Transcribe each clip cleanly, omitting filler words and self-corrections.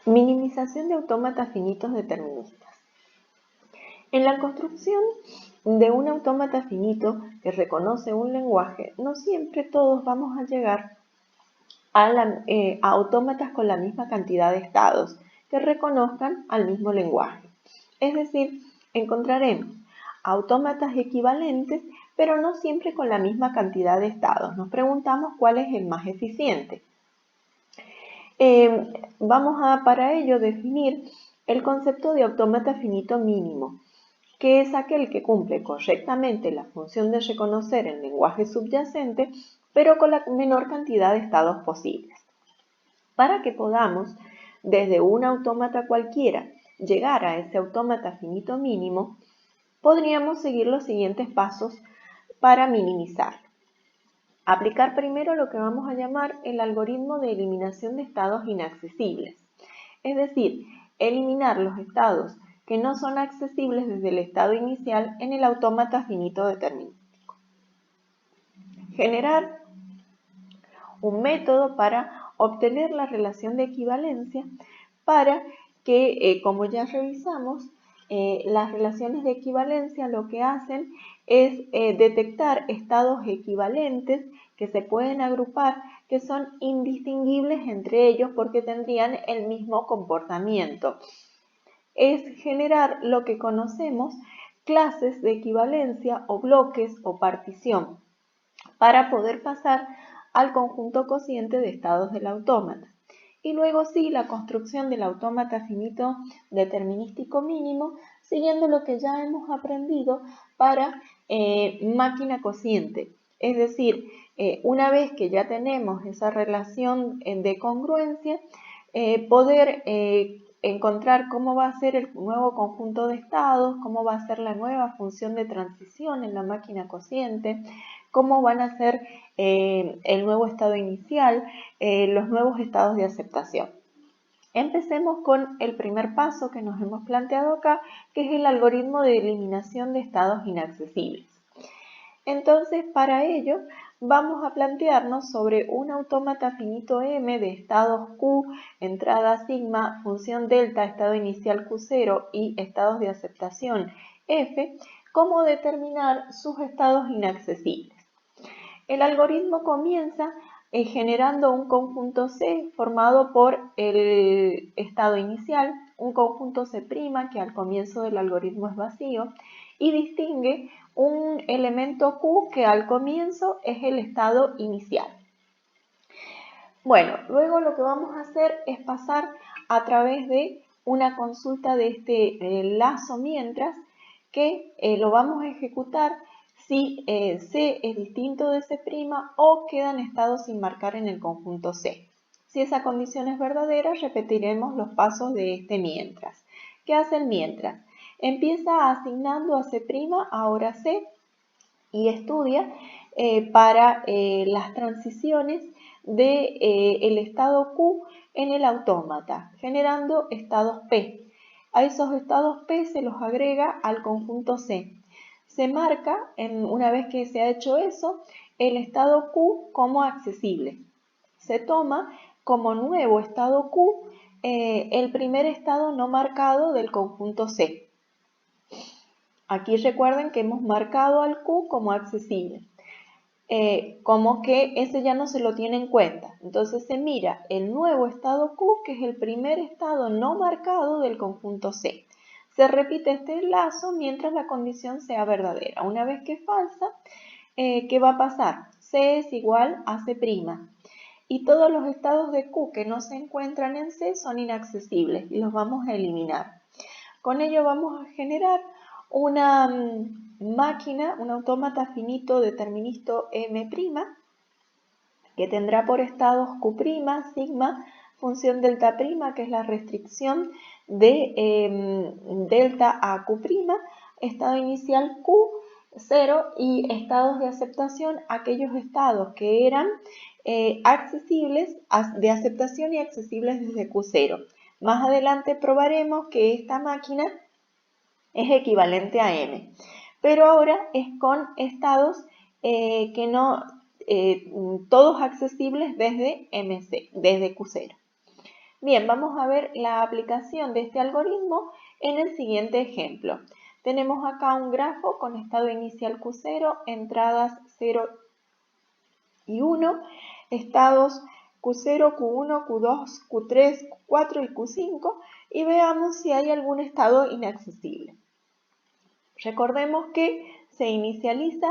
Minimización de autómatas finitos deterministas. En la construcción de un autómata finito que reconoce un lenguaje, no siempre todos vamos a llegar a autómatas con la misma cantidad de estados que reconozcan al mismo lenguaje. Es decir, encontraremos autómatas equivalentes, pero no siempre con la misma cantidad de estados. Nos preguntamos cuál es el más eficiente. Vamos a para ello definir el concepto de autómata finito mínimo, que es aquel que cumple correctamente la función de reconocer el lenguaje subyacente, pero con la menor cantidad de estados posibles. Para que podamos, desde un autómata cualquiera, llegar a ese autómata finito mínimo, podríamos seguir los siguientes pasos para minimizarlo. Aplicar primero lo que vamos a llamar el algoritmo de eliminación de estados inaccesibles, es decir, eliminar los estados que no son accesibles desde el estado inicial en el autómata finito determinístico. Generar un método para obtener la relación de equivalencia para que, como ya revisamos, las relaciones de equivalencia lo que hacen es detectar estados equivalentes que se pueden agrupar, que son indistinguibles entre ellos porque tendrían el mismo comportamiento. Es generar lo que conocemos clases de equivalencia o bloques o partición para poder pasar al conjunto cociente de estados del autómata. Y luego sí, la construcción del autómata finito determinístico mínimo, siguiendo lo que ya hemos aprendido para máquina cociente. Es decir, una vez que ya tenemos esa relación de congruencia, poder encontrar cómo va a ser el nuevo conjunto de estados, cómo va a ser la nueva función de transición en la máquina cociente, cómo van a ser el nuevo estado inicial, los nuevos estados de aceptación. Empecemos con el primer paso que nos hemos planteado acá, que es el algoritmo de eliminación de estados inaccesibles. Entonces, para ello, vamos a plantearnos sobre un autómata finito M de estados Q, entrada sigma, función delta, estado inicial Q0 y estados de aceptación F, cómo determinar sus estados inaccesibles. El algoritmo comienza generando un conjunto C formado por el estado inicial, un conjunto C' que al comienzo del algoritmo es vacío, y distingue un elemento Q que al comienzo es el estado inicial. Bueno, luego lo que vamos a hacer es pasar a través de una consulta de este lazo mientras que lo vamos a ejecutar si C es distinto de C' o quedan estados sin marcar en el conjunto C. Si esa condición es verdadera, repetiremos los pasos de este mientras. ¿Qué hace el mientras? Empieza asignando a C' ahora C y estudia para las transiciones del estado Q en el autómata, generando estados P. A esos estados P se los agrega al conjunto C. Se marca, una vez que se ha hecho eso, el estado Q como accesible. Se toma como nuevo estado Q el primer estado no marcado del conjunto C. Aquí recuerden que hemos marcado al Q como accesible. Como que ese ya no se lo tiene en cuenta. Entonces se mira el nuevo estado Q, que es el primer estado no marcado del conjunto C. Se repite este lazo mientras la condición sea verdadera. Una vez que es falsa, ¿qué va a pasar? C es igual a C'. Y todos los estados de Q que no se encuentran en C son inaccesibles y los vamos a eliminar. Con ello vamos a generar una máquina, un autómata finito deterministo M', que tendrá por estados Q', sigma, función delta', que es la restricción de delta a Q', estado inicial Q, 0 y estados de aceptación, aquellos estados que eran accesibles, de aceptación y accesibles desde Q0. Más adelante probaremos que esta máquina es equivalente a M, pero ahora es con estados que no todos accesibles desde MC, desde Q0. Bien, vamos a ver la aplicación de este algoritmo en el siguiente ejemplo. Tenemos acá un grafo con estado inicial Q0, entradas 0 y 1, estados Q0, Q1, Q2, Q3, Q4 y Q5 y veamos si hay algún estado inaccesible. Recordemos que se inicializa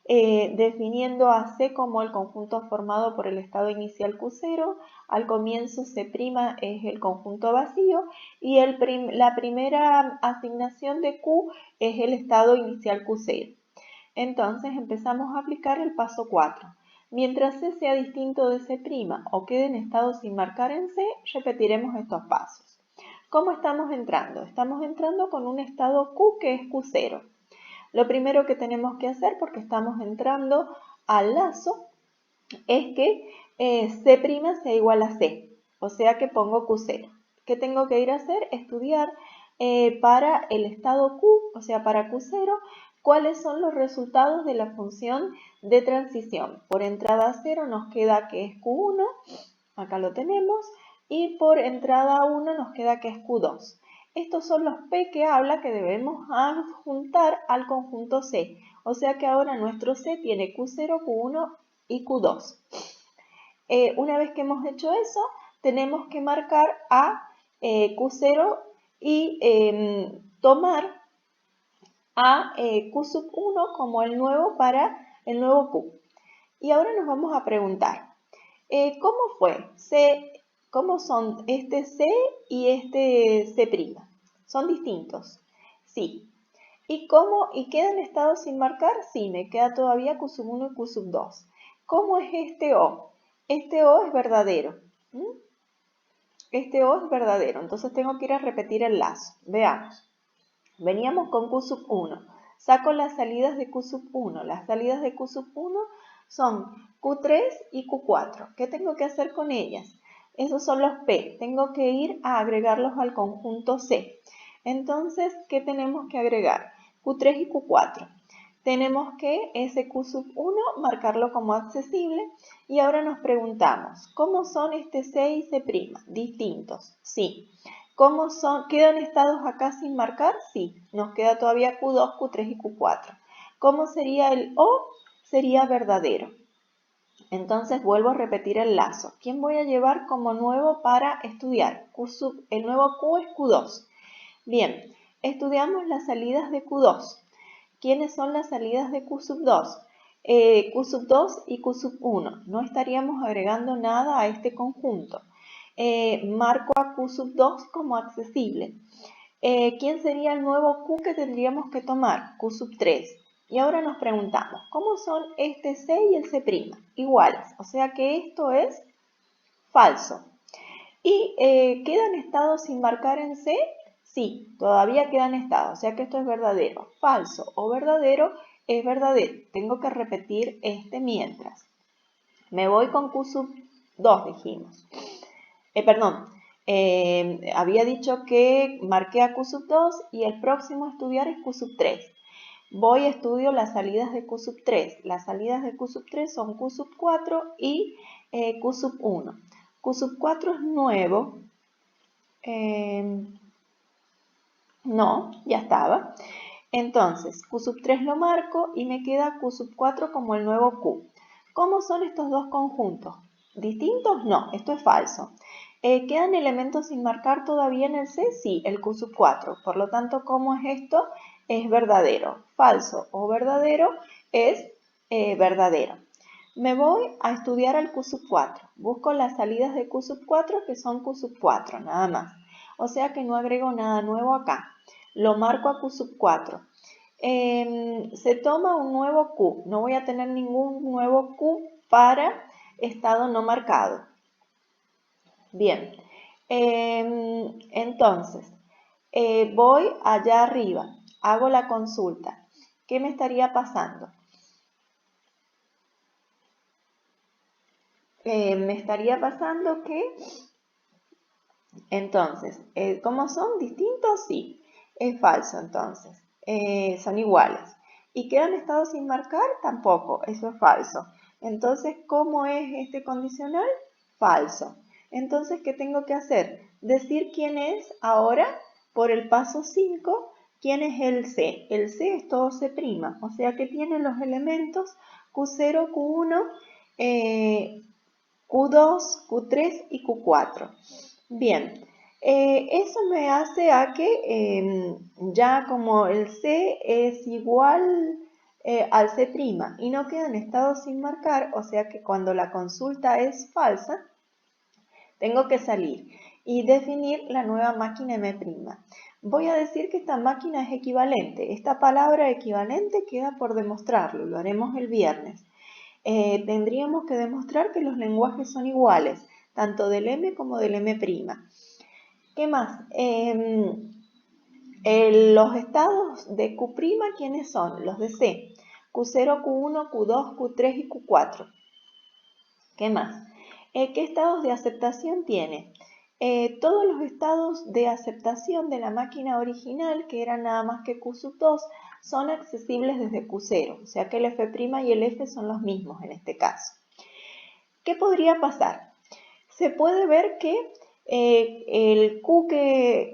definiendo a C como el conjunto formado por el estado inicial Q0, al comienzo C' es el conjunto vacío y la primera asignación de Q es el estado inicial Q0. Entonces empezamos a aplicar el paso 4. Mientras C sea distinto de C' o quede en estado sin marcar en C, repetiremos estos pasos. ¿Cómo estamos entrando? Estamos entrando con un estado Q que es Q0. Lo primero que tenemos que hacer, porque estamos entrando al lazo, es que C' sea igual a C, o sea que pongo Q0. ¿Qué tengo que ir a hacer? Estudiar para el estado Q, o sea para Q0, cuáles son los resultados de la función de transición. Por entrada 0 nos queda que es Q1, acá lo tenemos, y por entrada 1 nos queda que es Q2. Estos son los P que habla que debemos adjuntar al conjunto C. O sea que ahora nuestro C tiene Q0, Q1 y Q2. Una vez que hemos hecho eso, tenemos que marcar a Q0 y tomar a Q1 como el nuevo para el nuevo Q. Y ahora nos vamos a preguntar, ¿cómo fue? ¿Cómo son este C y este C'? ¿Son distintos? Sí. ¿Y quedan estados sin marcar? Sí, me queda todavía Q1 y Q2. ¿Cómo es este O? Este O es verdadero. Este O es verdadero, entonces tengo que ir a repetir el lazo. Veamos. Veníamos con Q1. Saco las salidas de Q1. Las salidas de Q1 son Q3 y Q4. ¿Qué tengo que hacer con ellas? Esos son los P. Tengo que ir a agregarlos al conjunto C. Entonces, ¿qué tenemos que agregar? Q3 y Q4. Tenemos que ese Q1 marcarlo como accesible y ahora nos preguntamos, ¿cómo son este C y C'? Distintos, sí. ¿Cómo son? ¿Quedan estados acá sin marcar? Sí, nos queda todavía Q2, Q3 y Q4. ¿Cómo sería el O? Sería verdadero. Entonces vuelvo a repetir el lazo. ¿Quién voy a llevar como nuevo para estudiar? El nuevo Q es Q2. Bien, estudiamos las salidas de Q2. ¿Quiénes son las salidas de Q2? Q2 y Q1. No estaríamos agregando nada a este conjunto. Marco a Q2 como accesible. ¿Quién sería el nuevo Q que tendríamos que tomar? Q3. Y ahora nos preguntamos, ¿cómo son este C y el C'? Iguales, o sea que esto es falso. ¿Y quedan estados sin marcar en C? Sí, todavía quedan estados, o sea que esto es verdadero. Falso o verdadero es verdadero. Tengo que repetir este mientras. Me voy con Q2, dijimos. Había dicho que marqué a Q2 y el próximo a estudiar es Q3. Voy a estudio las salidas de Q3. Las salidas de Q3 son Q4 y Q1. Q4 es nuevo. No, ya estaba. Entonces, Q3 lo marco y me queda Q4 como el nuevo Q. ¿Cómo son estos dos conjuntos? ¿Distintos? No, esto es falso. ¿Quedan elementos sin marcar todavía en el C? Sí, el Q4. Por lo tanto, ¿cómo es esto? Es verdadero. Falso o verdadero es verdadero. Me voy a estudiar al Q4. Busco las salidas de Q4 que son Q4, nada más. O sea que no agrego nada nuevo acá. Lo marco a Q4. Se toma un nuevo Q. No voy a tener ningún nuevo Q para estado no marcado. Bien. Entonces, voy allá arriba. Hago la consulta. ¿Qué me estaría pasando? Me estaría pasando que... Entonces, ¿cómo son? ¿Distintos? Sí. Es falso, entonces. Son iguales. ¿Y quedan estados sin marcar? Tampoco. Eso es falso. Entonces, ¿cómo es este condicional? Falso. Entonces, ¿qué tengo que hacer? Decir quién es ahora por el paso 5, quién es el C. El C es todo C', o sea que tiene los elementos Q0, Q1, Q2, Q3 y Q4. Bien, eso me hace a que ya como el C es igual al C' y no quedan estados sin marcar, o sea que cuando la consulta es falsa, tengo que salir y definir la nueva máquina M'. Voy a decir que esta máquina es equivalente. Esta palabra equivalente queda por demostrarlo, lo haremos el viernes. Tendríamos que demostrar que los lenguajes son iguales, tanto del M como del M'. ¿Qué más? Los estados de Q', ¿quiénes son? Los de C. Q0, Q1, Q2, Q3 y Q4. ¿Qué más? ¿Qué estados de aceptación tiene? Todos los estados de aceptación de la máquina original, que eran nada más que Q2, son accesibles desde Q0, o sea que el F' y el F son los mismos en este caso. ¿Qué podría pasar? Se puede ver que el Q' es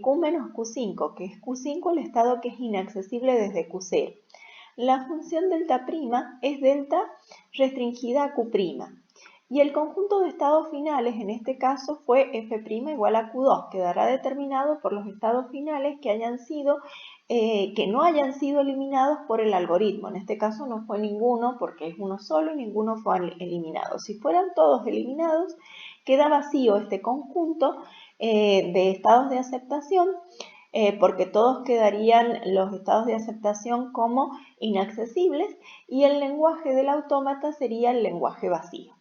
Q menos Q5, que es Q5 el estado que es inaccesible desde Q0. La función delta' es delta restringida a Q'. Y el conjunto de estados finales, en este caso, fue F' igual a Q2. Quedará determinado por los estados finales que no hayan sido eliminados por el algoritmo. En este caso no fue ninguno porque es uno solo y ninguno fue eliminado. Si fueran todos eliminados, queda vacío este conjunto de estados de aceptación porque todos quedarían los estados de aceptación como inaccesibles y el lenguaje del autómata sería el lenguaje vacío.